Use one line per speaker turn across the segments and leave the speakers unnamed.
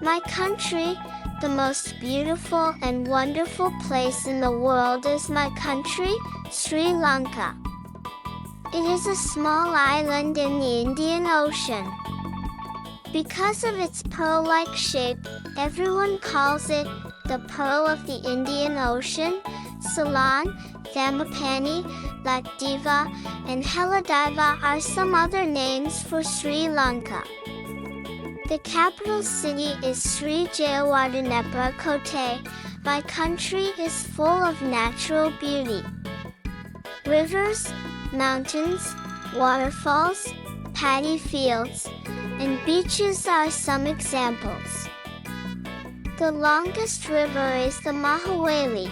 My country, the most beautiful and wonderful place in the world is my country, Sri Lanka. It is a small island in the Indian Ocean. Because of its pearl-like shape, everyone calls it the Pearl of the Indian Ocean. Ceylon, Thamapani, Lakdiva, and Heladiva are some other names for Sri Lanka. The capital city is Sri Jayawardenepura Kotte. My country is full of natural beauty. Rivers, mountains, waterfalls, paddy fields, and beaches are some examples. The longest river is the Mahaweli,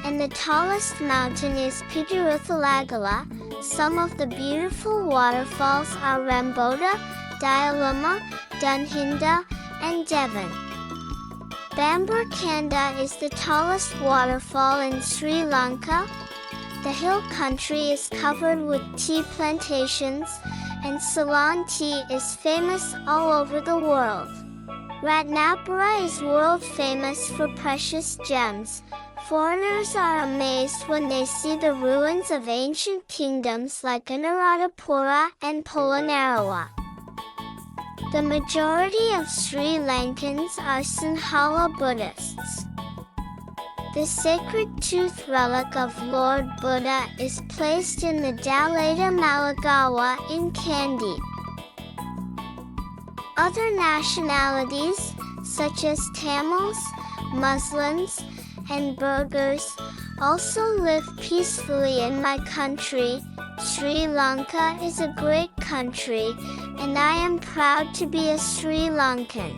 and the tallest mountain is Pitiruthalagala. Some of the beautiful waterfalls are Ramboda, Dialuma, Dunhinda, and Devon. Bamburkanda is the tallest waterfall in Sri Lanka. The hill country is covered with tea plantations, and Ceylon tea is famous all over the world. Ratnapura is world famous for precious gems. Foreigners are amazed when they see the ruins of ancient kingdoms like Anuradhapura and Polonnaruwa. The majority of Sri Lankans are Sinhala Buddhists. The sacred tooth relic of Lord Buddha is placed in the Dalada Malagawa in Kandy. Other nationalities, such as Tamils, Muslims, and Burghers, also live peacefully in my country. Sri Lanka is a great country, and I am proud to be a Sri Lankan.